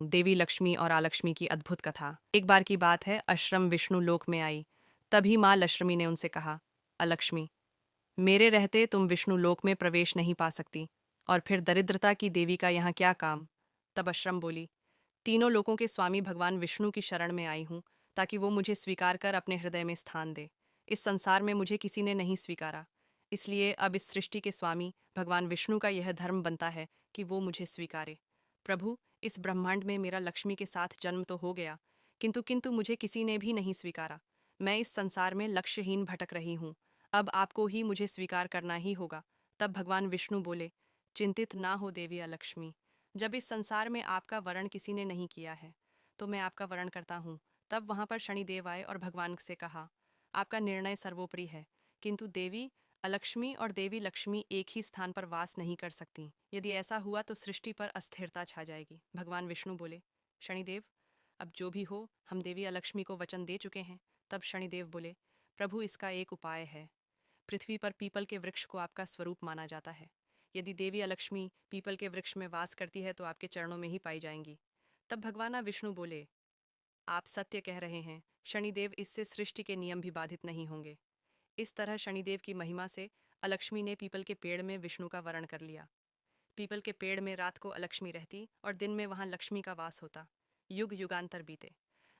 देवी लक्ष्मी और आलक्ष्मी की अद्भुत कथा। एक बार की बात है, अश्रम विष्णु लोक में आई। तभी माँ लक्ष्मी ने उनसे कहा, अलक्ष्मी, मेरे रहते तुम विष्णु लोक में प्रवेश नहीं पा सकती, और फिर दरिद्रता की देवी का यहाँ क्या काम। तब अश्रम बोली, तीनों लोकों के स्वामी भगवान विष्णु की शरण में आई हूँ, ताकि वो मुझे स्वीकार कर अपने हृदय में स्थान दे। इस संसार में मुझे किसी ने नहीं स्वीकारा, इसलिए अब इस सृष्टि के स्वामी भगवान विष्णु का यह धर्म बनता है कि वो मुझे स्वीकारे। प्रभु, इस ब्रह्मांड में मेरा लक्ष्मी के साथ जन्म तो हो गया, किंतु किंतु मुझे किसी ने भी नहीं स्वीकारा। मैं इस संसार में लक्ष्यहीन भटक रही हूँ। अब आपको ही मुझे स्वीकार करना ही होगा। तब भगवान विष्णु बोले, चिंतित ना हो देवी अलक्ष्मी, जब इस संसार में आपका वर्ण किसी ने नहीं किया है, तो मैं आपका वर्ण करता हूँ। तब वहाँ पर शनिदेव आए और भगवान से कहा, आपका निर्णय सर्वोपरि है, किंतु देवी अलक्ष्मी और देवी लक्ष्मी एक ही स्थान पर वास नहीं कर सकती। यदि ऐसा हुआ तो सृष्टि पर अस्थिरता छा जाएगी। भगवान विष्णु बोले, शनिदेव, अब जो भी हो, हम देवी अलक्ष्मी को वचन दे चुके हैं। तब शनिदेव बोले, प्रभु, इसका एक उपाय है। पृथ्वी पर पीपल के वृक्ष को आपका स्वरूप माना जाता है। यदि देवी अलक्ष्मी पीपल के वृक्ष में वास करती है तो आपके चरणों में ही पाई जाएंगी। तब भगवान विष्णु बोले, आप सत्य कह रहे हैं शनिदेव, इससे सृष्टि के नियम भी बाधित नहीं होंगे। इस तरह शनिदेव की महिमा से अलक्ष्मी ने पीपल के पेड़ में विष्णु का वरण कर लिया। पीपल के पेड़ में रात को अलक्ष्मी रहती और दिन में वहां लक्ष्मी का वास होता। युग युगांतर बीते।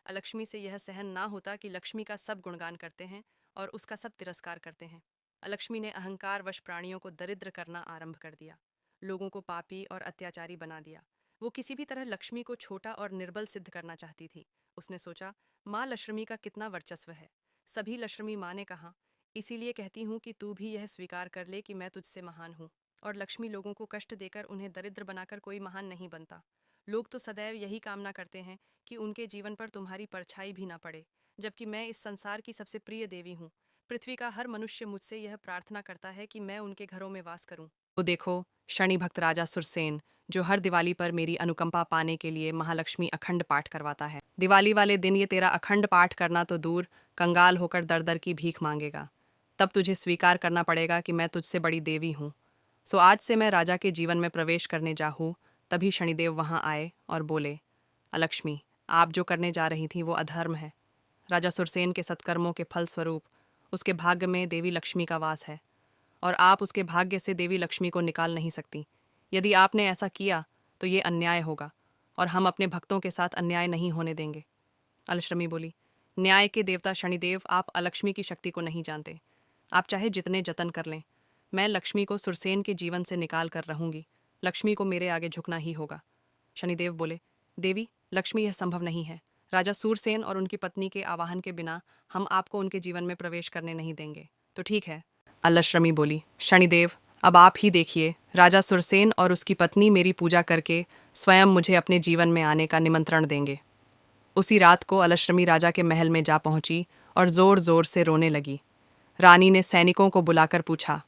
अलक्ष्मी से यह सहन ना होता कि लक्ष्मी का सब गुणगान करते हैं और उसका सब तिरस्कार करते हैं। अलक्ष्मी ने अहंकार वश प्राणियों को दरिद्र करना आरंभ कर दिया, लोगों को पापी और अत्याचारी बना दिया। वो किसी भी तरह लक्ष्मी को छोटा और निर्बल सिद्ध करना चाहती थी। उसने सोचा, माँ लक्ष्मी का कितना वर्चस्व है। सभी लक्ष्मी माँ ने कहा, इसीलिए कहती हूँ कि तू भी यह स्वीकार कर ले कि मैं तुझसे महान हूँ। और लक्ष्मी लोगों को कष्ट देकर उन्हें दरिद्र बनाकर कोई महान नहीं बनता। लोग तो सदैव यही कामना करते हैं कि उनके जीवन पर तुम्हारी परछाई भी ना पड़े, जबकि मैं इस संसार की सबसे प्रिय देवी हूँ। पृथ्वी का हर मनुष्य मुझसे यह प्रार्थना करता है कि मैं उनके घरों में वास करूं। तो देखो, शनि भक्त राजा सुरसेन, जो हर दिवाली पर मेरी अनुकंपा पाने के लिए महालक्ष्मी अखंड पाठ करवाता है। दिवाली वाले दिन ये तेरा अखंड पाठ करना तो दूर, कंगाल होकर दर दर की भीख मांगेगा। तब तुझे स्वीकार करना पड़ेगा कि मैं तुझसे बड़ी देवी हूँ। सो आज से मैं राजा के जीवन में प्रवेश करने जाऊँ। तभी शनिदेव वहां आए और बोले, अलक्ष्मी, आप जो करने जा रही थी वो अधर्म है। राजा सुरसेन के सत्कर्मों के फल स्वरूप उसके भाग्य में देवी लक्ष्मी का वास है, और आप उसके भाग्य से देवी लक्ष्मी को निकाल नहीं सकती। यदि आपने ऐसा किया तो ये अन्याय होगा, और हम अपने भक्तों के साथ अन्याय नहीं होने देंगे। अलक्ष्मी बोली, न्याय के देवता शनिदेव, आप अलक्ष्मी की शक्ति को नहीं जानते। आप चाहे जितने जतन कर लें, मैं लक्ष्मी को सुरसेन के जीवन से निकाल कर रहूंगी। लक्ष्मी को मेरे आगे झुकना ही होगा। शनिदेव बोले, देवी लक्ष्मी, यह संभव नहीं है। राजा सूरसेन और उनकी पत्नी के आवाहन के बिना हम आपको उनके जीवन में प्रवेश करने नहीं देंगे। तो ठीक है। अलक्ष्मी बोली, शनिदेव, अब आप ही देखिए, राजा सुरसेन और उसकी पत्नी मेरी पूजा करके स्वयं मुझे अपने जीवन में आने का निमंत्रण देंगे। उसी रात को अलक्ष्मी राजा के महल में जा पहुंची और जोर जोर से रोने लगी। रानी ने सैनिकों को बुलाकर पूछा,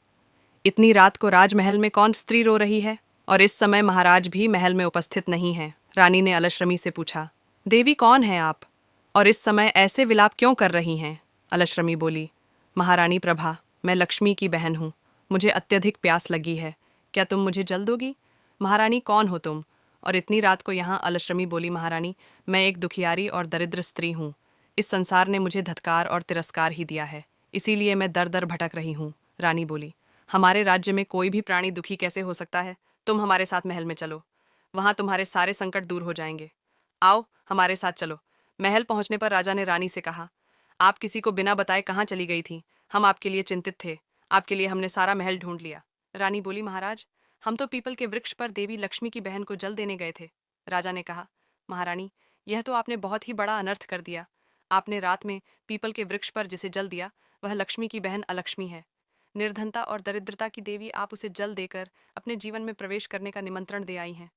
इतनी रात को राजमहल में कौन स्त्री रो रही है, और इस समय महाराज भी महल में उपस्थित नहीं है। रानी ने अलक्ष्मी से पूछा, देवी कौन है आप, और इस समय ऐसे विलाप क्यों कर रही हैं। अलक्ष्मी बोली, महारानी प्रभा, मैं लक्ष्मी की बहन हूँ। मुझे अत्यधिक प्यास लगी है, क्या तुम मुझे जल दोगी। महारानी, कौन हो तुम, और इतनी रात को यहाँ। अलक्ष्मी बोली, महारानी, मैं एक दुखियारी और दरिद्र स्त्री हूँ। इस संसार ने मुझे धत्कार और तिरस्कार ही दिया है, इसीलिए मैं दर दर भटक रही हूँ। रानी बोली, हमारे राज्य में कोई भी प्राणी दुखी कैसे हो सकता है। तुम हमारे साथ महल में चलो, वहां तुम्हारे सारे संकट दूर हो जाएंगे। आओ हमारे साथ चलो। महल पहुंचने पर राजा ने रानी से कहा, आप किसी को बिना बताए कहाँ चली गई थी। हम आपके लिए चिंतित थे, आपके लिए हमने सारा महल ढूंढ लिया। रानी बोली, महाराज, हम तो पीपल के वृक्ष पर देवी लक्ष्मी की बहन को जल देने गए थे। राजा ने कहा, महारानी, यह तो आपने बहुत ही बड़ा अनर्थ कर दिया। आपने रात में पीपल के वृक्ष पर जिसे जल दिया वह लक्ष्मी की बहन अलक्ष्मी है। निर्धनता और दरिद्रता की देवी, आप उसे जल देकर अपने जीवन में प्रवेश करने का निमंत्रण दे आई हैं।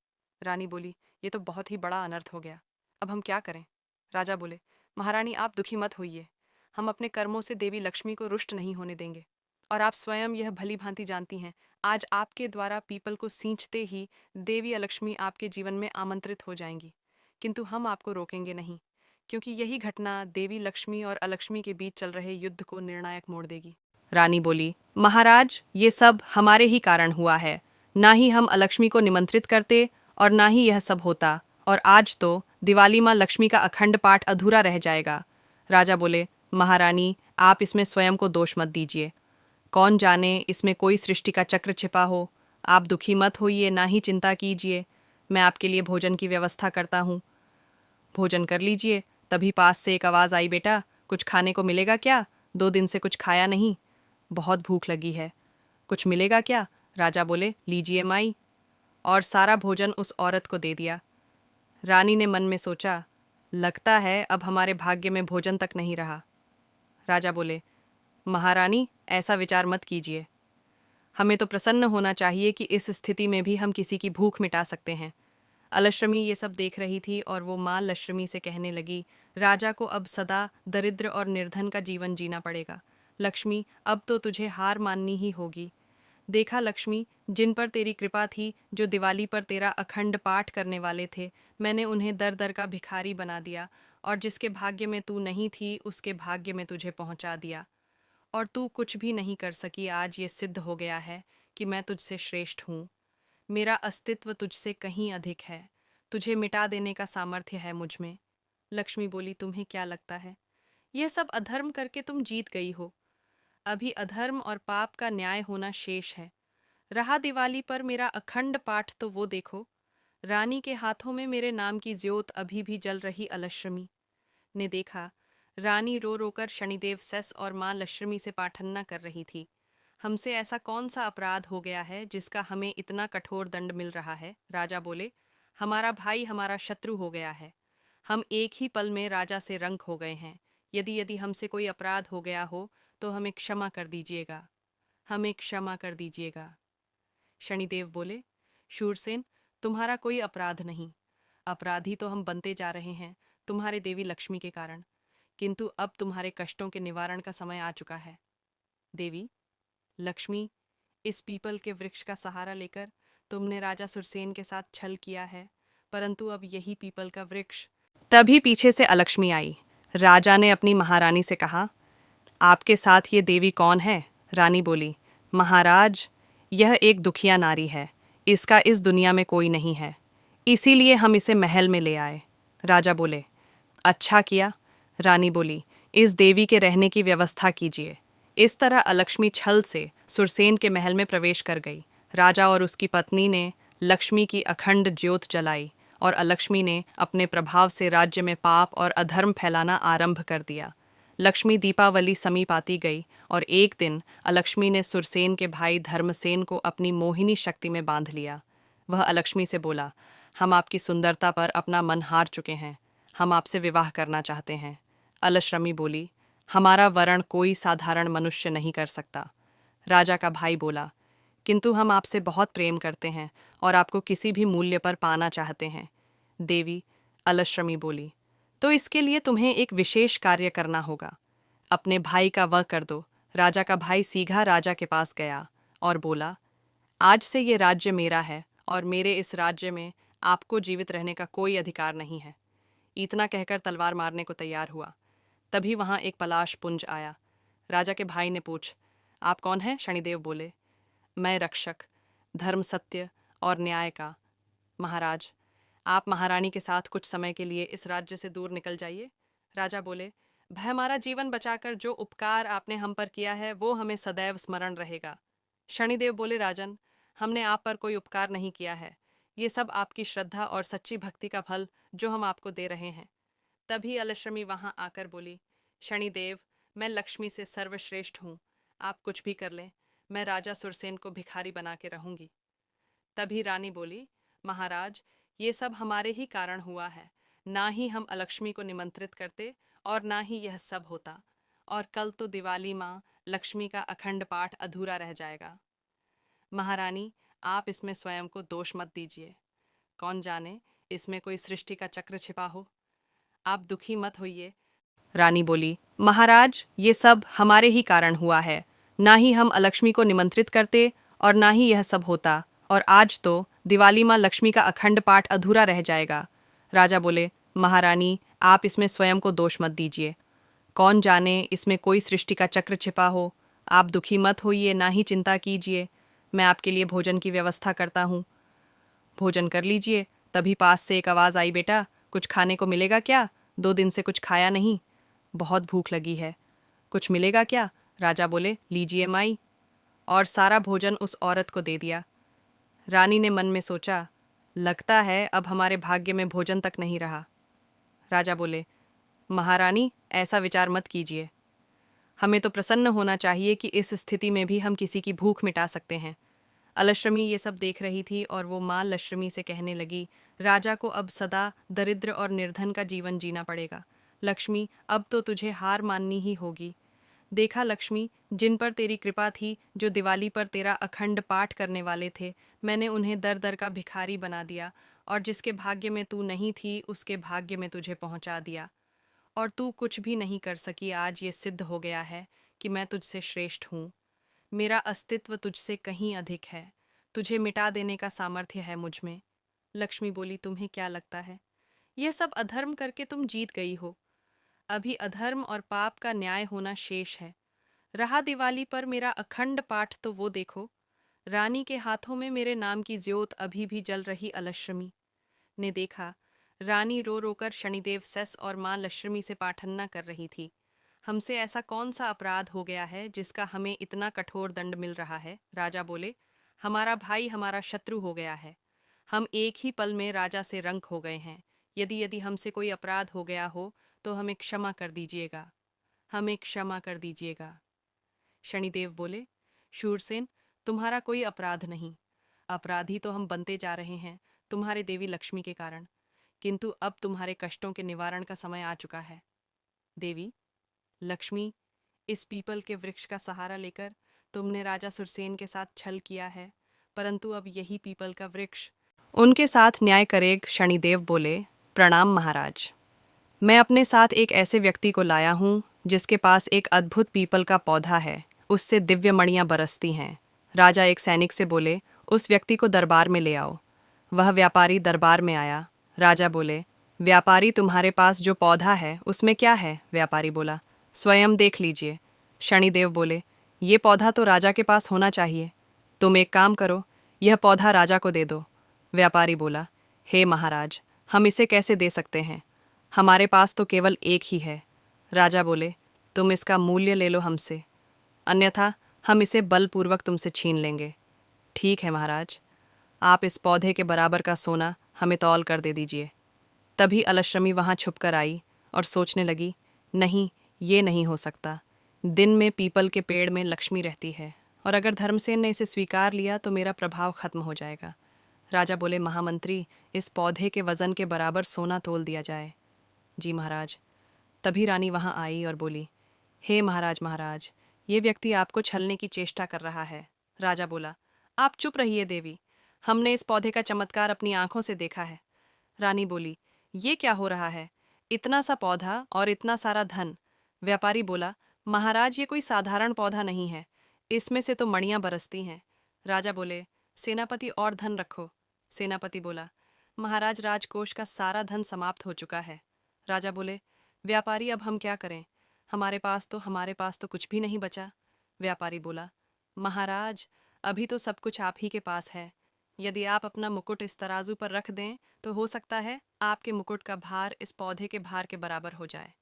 रानी बोली, ये तो बहुत ही बड़ा अनर्थ हो गया, अब हम क्या करें। राजा बोले, महारानी, आप दुखी मत होइए। हम अपने कर्मों से देवी लक्ष्मी को रुष्ट नहीं होने देंगे, और आप स्वयं यह भली भांति जानती हैं, आज आपके द्वारा पीपल को सींचते ही देवी अलक्ष्मी आपके जीवन में आमंत्रित हो जाएंगी। किंतु हम आपको रोकेंगे नहीं, क्योंकि यही घटना देवी लक्ष्मी और अलक्ष्मी के बीच चल रहे युद्ध को निर्णायक मोड़ देगी। रानी बोली, महाराज, ये सब हमारे ही कारण हुआ है। ना ही हम अलक्ष्मी को निमंत्रित करते और ना ही यह सब होता, और आज तो दिवाली माँ लक्ष्मी का अखंड पाठ अधूरा रह जाएगा। राजा बोले, महारानी आप इसमें स्वयं को दोष मत दीजिए। कौन जाने इसमें कोई सृष्टि का चक्र छिपा हो। आप दुखी मत होइए, ना ही चिंता कीजिए। मैं आपके लिए भोजन की व्यवस्था करता हूँ। भोजन कर लीजिए। तभी पास से एक आवाज़ आई, बेटा कुछ खाने को मिलेगा क्या? 2 दिन से कुछ खाया नहीं, बहुत भूख लगी है। कुछ मिलेगा क्या? राजा बोले, लीजिए माई। और सारा भोजन उस औरत को दे दिया। रानी ने मन में सोचा, लगता है अब हमारे भाग्य में भोजन तक नहीं रहा। राजा बोले, महारानी ऐसा विचार मत कीजिए। हमें तो प्रसन्न होना चाहिए कि इस स्थिति में भी हम किसी की भूख मिटा सकते हैं। अलश्रमी ये सब देख रही थी और वो माँ लक्ष्मी से कहने लगी, राजा को अब सदा दरिद्र और निर्धन का जीवन जीना पड़ेगा। लक्ष्मी अब तो तुझे हार माननी ही होगी। देखा लक्ष्मी, जिन पर तेरी कृपा थी, जो दिवाली पर तेरा अखंड पाठ करने वाले थे, मैंने उन्हें दर दर का भिखारी बना दिया, और जिसके भाग्य में तू नहीं थी उसके भाग्य में तुझे पहुंचा दिया। और तू कुछ भी नहीं कर सकी। आज ये सिद्ध हो गया है कि मैं तुझसे श्रेष्ठ हूँ। मेरा अस्तित्व तुझसे कहीं अधिक है। तुझे मिटा देने का सामर्थ्य है मुझ में। लक्ष्मी बोली, तुम्हें क्या लगता है यह सब अधर्म करके तुम जीत गई हो? अभी अधर्म और पाप का न्याय होना शेष है। रहा दिवाली पर मेरा अखंड पाठ, तो वो देखो, रानी के हाथों में मेरे नाम की ज्योत अभी भी जल रही। अलश्रमी ने देखा, रानी रो रोकर शनिदेव सेस और माँ लक्ष्मी से प्रार्थना कर रही थी। हमसे ऐसा कौन सा अपराध हो गया है जिसका हमें इतना कठोर दंड मिल रहा है? राजा बोले, हमारा भाई हमारा शत्रु हो गया है। हम एक ही पल में राजा से रंग हो गए हैं। यदि यदि हमसे कोई अपराध हो गया हो तो हमें क्षमा कर दीजिएगा, हमें क्षमा कर दीजिएगा। शनिदेव बोले, शूरसेन तुम्हारा कोई अपराध नहीं। अपराधी तो हम बनते जा रहे हैं तुम्हारे देवी लक्ष्मी के कारण, किंतु अब तुम्हारे कष्टों के निवारण का समय आ चुका है। देवी लक्ष्मी, इस पीपल के वृक्ष का सहारा लेकर तुमने राजा सुरसेन के साथ छल किया है, परंतु अब यही पीपल का वृक्ष। तभी पीछे से अलक्ष्मी आई। राजा ने अपनी महारानी से कहा, आपके साथ ये देवी कौन है? रानी बोली, महाराज यह एक दुखिया नारी है, इसका इस दुनिया में कोई नहीं है, इसीलिए हम इसे महल में ले आए। राजा बोले, अच्छा किया। रानी बोली, इस देवी के रहने की व्यवस्था कीजिए। इस तरह अलक्ष्मी छल से सुरसेन के महल में प्रवेश कर गई। राजा और उसकी पत्नी ने लक्ष्मी की अखंड ज्योत जलाई और अलक्ष्मी ने अपने प्रभाव से राज्य में पाप और अधर्म फैलाना आरंभ कर दिया। लक्ष्मी दीपावली समीप आती गई और एक दिन अलक्ष्मी ने सुरसेन के भाई धर्मसेन को अपनी मोहिनी शक्ति में बांध लिया। वह अलक्ष्मी से बोला, हम आपकी सुंदरता पर अपना मन हार चुके हैं, हम आपसे विवाह करना चाहते हैं। अलश्रमी बोली, हमारा वरण कोई साधारण मनुष्य नहीं कर सकता। राजा का भाई बोला, किंतु हम आपसे बहुत प्रेम करते हैं और आपको किसी भी मूल्य पर पाना चाहते हैं। देवी अलश्रमी बोली, तो इसके लिए तुम्हें एक विशेष कार्य करना होगा। अपने भाई का वह कर दो। राजा का भाई सीधा राजा के पास गया और बोला, आज से ये राज्य मेरा है और मेरे इस राज्य में आपको जीवित रहने का कोई अधिकार नहीं है। इतना कहकर तलवार मारने को तैयार हुआ। तभी वहां एक पलाश पुंज आया। राजा के भाई ने पूछ, आप कौन हैं? शनिदेव बोले, मैं रक्षक, धर्म सत्य और न्याय का। महाराज आप महारानी के साथ कुछ समय के लिए इस राज्य से दूर निकल जाइए। राजा बोले, भय हमारा जीवन बचाकर जो उपकार आपने हम पर किया है वो हमें सदैव स्मरण रहेगा। शनिदेव बोले, राजन हमने आप पर कोई उपकार नहीं किया है, ये सब आपकी श्रद्धा और सच्ची भक्ति का फल जो हम आपको दे रहे हैं। तभी अलश्रमी वहां आकर बोली, शनिदेव मैं लक्ष्मी से सर्वश्रेष्ठ हूँ, आप कुछ भी कर लें, मैं राजा सुरसेन को भिखारी बना के रहूंगी। तभी रानी बोली, महाराज ये सब हमारे ही कारण हुआ है, ना ही हम अलक्ष्मी को निमंत्रित करते और ना ही यह सब होता, और कल तो दिवाली माँ लक्ष्मी का अखंड पाठ अधूरा रह जाएगा। महारानी आप इसमें स्वयं को दोष मत दीजिए। कौन जाने इसमें कोई सृष्टि का चक्र छिपा हो। आप दुखी मत होइए। रानी बोली, महाराज ये सब हमारे ही कारण हुआ है, ना ही हम अलक्ष्मी को निमंत्रित करते और ना ही यह सब होता, और आज तो दिवाली माँ लक्ष्मी का अखंड पाठ अधूरा रह जाएगा। राजा बोले, महारानी आप इसमें स्वयं को दोष मत दीजिए। कौन जाने इसमें कोई सृष्टि का चक्र छिपा हो। आप दुखी मत होइए, ना ही चिंता कीजिए। मैं आपके लिए भोजन की व्यवस्था करता हूँ। भोजन कर लीजिए। तभी पास से एक आवाज़ आई, बेटा कुछ खाने को मिलेगा क्या? 2 दिन से कुछ खाया नहीं, बहुत भूख लगी है। कुछ मिलेगा क्या? राजा बोले, लीजिए माई। और सारा भोजन उस औरत को दे दिया। रानी ने मन में सोचा, लगता है अब हमारे भाग्य में भोजन तक नहीं रहा। राजा बोले, महारानी ऐसा विचार मत कीजिए, हमें तो प्रसन्न होना चाहिए कि इस स्थिति में भी हम किसी की भूख मिटा सकते हैं। अलश्रमी ये सब देख रही थी और वो माँ लक्ष्मी से कहने लगी, राजा को अब सदा दरिद्र और निर्धन का जीवन जीना पड़ेगा। लक्ष्मी, अब तो तुझे हार माननी ही होगी। देखा लक्ष्मी, जिन पर तेरी कृपा थी, जो दिवाली पर तेरा अखंड पाठ करने वाले थे, मैंने उन्हें दर दर का भिखारी बना दिया, और जिसके भाग्य में तू नहीं थी उसके भाग्य में तुझे पहुंचा दिया। और तू कुछ भी नहीं कर सकी। आज ये सिद्ध हो गया है कि मैं तुझसे श्रेष्ठ हूँ। मेरा अस्तित्व तुझसे कहीं अधिक है। तुझे मिटा देने का सामर्थ्य है मुझ में। लक्ष्मी बोली, तुम्हें क्या लगता है यह सब अधर्म करके तुम जीत गई हो? अभी अधर्म और पाप का न्याय होना शेष है। रहा दिवाली पर मेरा अखंड पाठ, तो वो देखो, रानी के हाथों में मेरे नाम की ज्योत अभी भी जल रही। अलश्रमी ने देखा, रानी रो रोकर शनिदेव सेस और माँ लक्ष्मी से प्रार्थना कर रही थी। हमसे ऐसा कौन सा अपराध हो गया है जिसका हमें इतना कठोर दंड मिल रहा है? राजा बोले, हमारा भाई हमारा शत्रु हो गया है। हम एक ही पल में राजा से रंक हो गए हैं। यदि यदि हमसे कोई अपराध हो गया हो तो हमें क्षमा कर दीजिएगा, हमें क्षमा कर दीजिएगा। शनिदेव बोले, शूरसेन, तुम्हारा कोई अपराध नहीं। अपराधी तो हम बनते जा रहे हैं तुम्हारे देवी लक्ष्मी के कारण, किंतु अब तुम्हारे कष्टों के निवारण का समय आ चुका है। देवी लक्ष्मी, इस पीपल के वृक्ष का सहारा लेकर तुमने राजा सुरसेन के साथ छल किया है, परंतु अब यही पीपल का वृक्ष उनके साथ न्याय करेग। शनिदेव बोले, प्रणाम महाराज। मैं अपने साथ एक ऐसे व्यक्ति को लाया हूँ जिसके पास एक अद्भुत पीपल का पौधा है, उससे दिव्य मणियाँ बरसती हैं। राजा एक सैनिक से बोले, उस व्यक्ति को दरबार में ले आओ। वह व्यापारी दरबार में आया। राजा बोले, व्यापारी, तुम्हारे पास जो पौधा है उसमें क्या है? व्यापारी बोला, स्वयं देख लीजिए। शनिदेव बोले, ये पौधा तो राजा के पास होना चाहिए। तुम एक काम करो, यह पौधा राजा को दे दो। व्यापारी बोला, हे महाराज, हम इसे कैसे दे सकते हैं? हमारे पास तो केवल एक ही है। राजा बोले, तुम इसका मूल्य ले लो हमसे, अन्यथा हम इसे बलपूर्वक तुमसे छीन लेंगे। ठीक है महाराज, आप इस पौधे के बराबर का सोना हमें तौल कर दे दीजिए। तभी अलश्रमी वहाँ छुपकर आई और सोचने लगी, नहीं, ये नहीं हो सकता। दिन में पीपल के पेड़ में लक्ष्मी रहती है, और अगर धर्मसेन ने इसे स्वीकार लिया तो मेरा प्रभाव खत्म हो जाएगा। राजा बोले, महामंत्री, इस पौधे के वजन के बराबर सोना तोल दिया जाए। जी महाराज। तभी रानी वहाँ आई और बोली, हे महाराज, महाराज, ये व्यक्ति आपको छलने की चेष्टा कर रहा है। राजा बोला, आप चुप रहिए देवी, हमने इस पौधे का चमत्कार अपनी आंखों से देखा है। रानी बोली, ये क्या हो रहा है? इतना सा पौधा और इतना सारा धन। व्यापारी बोला, महाराज, ये कोई साधारण पौधा नहीं है, इसमें से तो मणियाँ बरसती हैं। राजा बोले, सेनापति, और धन रखो। सेनापति बोला, महाराज, राजकोष का सारा धन समाप्त हो चुका है। राजा बोले, व्यापारी, अब हम क्या करें? हमारे पास तो कुछ भी नहीं बचा। व्यापारी बोला, महाराज, अभी तो सब कुछ आप ही के पास है। यदि आप अपना मुकुट इस तराजू पर रख दें तो हो सकता है आपके मुकुट का भार इस पौधे के भार के बराबर हो जाए।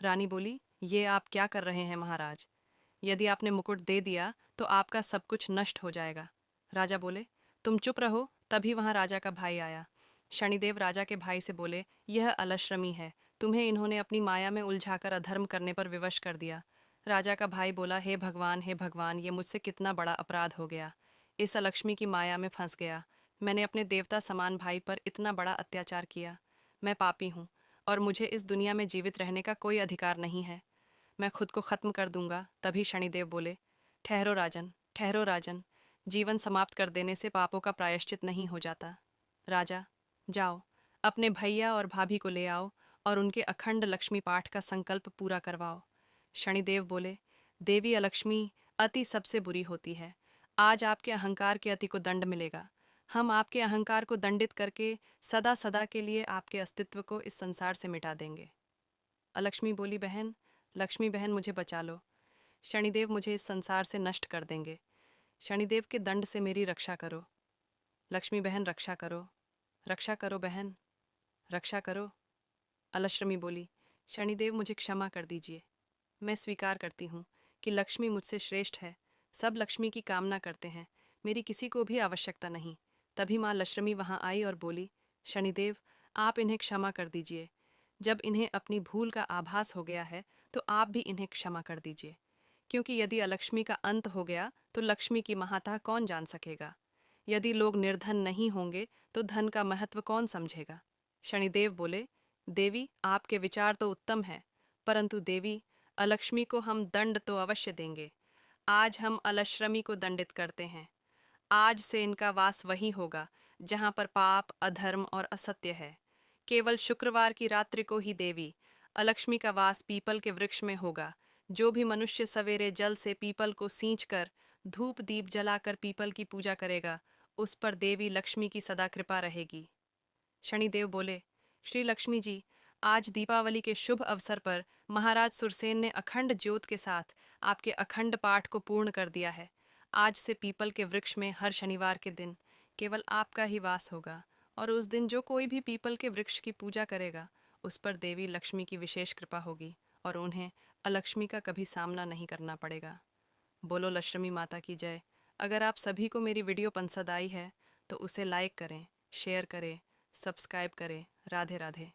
रानी बोली, ये आप क्या कर रहे हैं महाराज? यदि आपने मुकुट दे दिया तो आपका सब कुछ नष्ट हो जाएगा। राजा बोले, तुम चुप रहो। तभी वहाँ राजा का भाई आया। शनिदेव राजा के भाई से बोले, यह अलश्रमी है, तुम्हें इन्होंने अपनी माया में उलझाकर अधर्म करने पर विवश कर दिया। राजा का भाई बोला, हे भगवान, हे भगवान, ये मुझसे कितना बड़ा अपराध हो गया। इस अलक्ष्मी की माया में फंस गया। मैंने अपने देवता समान भाई पर इतना बड़ा अत्याचार किया। मैं पापी हूँ और मुझे इस दुनिया में जीवित रहने का कोई अधिकार नहीं है। मैं खुद को खत्म कर दूंगा। तभी शनिदेव बोले, ठहरो राजन, ठहरो राजन, जीवन समाप्त कर देने से पापों का प्रायश्चित नहीं हो जाता। राजा, जाओ, अपने भैया और भाभी को ले आओ और उनके अखंड लक्ष्मी पाठ का संकल्प पूरा करवाओ। शनिदेव बोले, देवी अलक्ष्मी अति सबसे बुरी होती है। आज आपके अहंकार के अति को दंड मिलेगा। हम आपके अहंकार को दंडित करके सदा सदा के लिए आपके अस्तित्व को इस संसार से मिटा देंगे। अलक्ष्मी बोली, बहन, लक्ष्मी बहन, मुझे बचा लो। शनिदेव मुझे इस संसार से नष्ट कर देंगे। शनिदेव के दंड से मेरी रक्षा करो। लक्ष्मी बहन, रक्षा करो। रक्षा करो बहन, रक्षा करो। अलक्ष्मी बोली, शनिदेव मुझे क्षमा कर दीजिए। मैं स्वीकार करती हूँ कि लक्ष्मी मुझसे श्रेष्ठ है। सब लक्ष्मी की कामना करते हैं, मेरी किसी को भी आवश्यकता नहीं। तभी माँ लक्ष्मी वहाँ आई और बोली, शनिदेव आप इन्हें क्षमा कर दीजिए। जब इन्हें अपनी भूल का आभास हो गया है तो आप भी इन्हें क्षमा कर दीजिए, क्योंकि यदि अलक्ष्मी का अंत हो गया तो लक्ष्मी की महानता कौन जान सकेगा। यदि लोग निर्धन नहीं होंगे तो धन का महत्व कौन समझेगा। शनिदेव बोले, देवी आपके विचार तो उत्तम है, परंतु देवी अलक्ष्मी को हम दंड तो अवश्य देंगे। आज हम अलश्रमी को दंडित करते हैं। आज से इनका वास वही होगा जहाँ पर पाप, अधर्म और असत्य है। केवल शुक्रवार की रात्रि को ही देवी अलक्ष्मी का वास पीपल के वृक्ष में होगा। जो भी मनुष्य सवेरे जल से पीपल को सींच कर धूप दीप जलाकर पीपल की पूजा करेगा, उस पर देवी लक्ष्मी की सदा कृपा रहेगी। शनिदेव बोले, श्री लक्ष्मी जी, आज दीपावली के शुभ अवसर पर महाराज सुरसेन ने अखंड ज्योत के साथ आपके अखंड पाठ को पूर्ण कर दिया है। आज से पीपल के वृक्ष में हर शनिवार के दिन केवल आपका ही वास होगा, और उस दिन जो कोई भी पीपल के वृक्ष की पूजा करेगा उस पर देवी लक्ष्मी की विशेष कृपा होगी और उन्हें अलक्ष्मी का कभी सामना नहीं करना पड़ेगा। बोलो लक्ष्मी माता की जय। अगर आप सभी को मेरी वीडियो पसंद आई है तो उसे लाइक करें, शेयर करें, सब्सक्राइब करें। राधे राधे।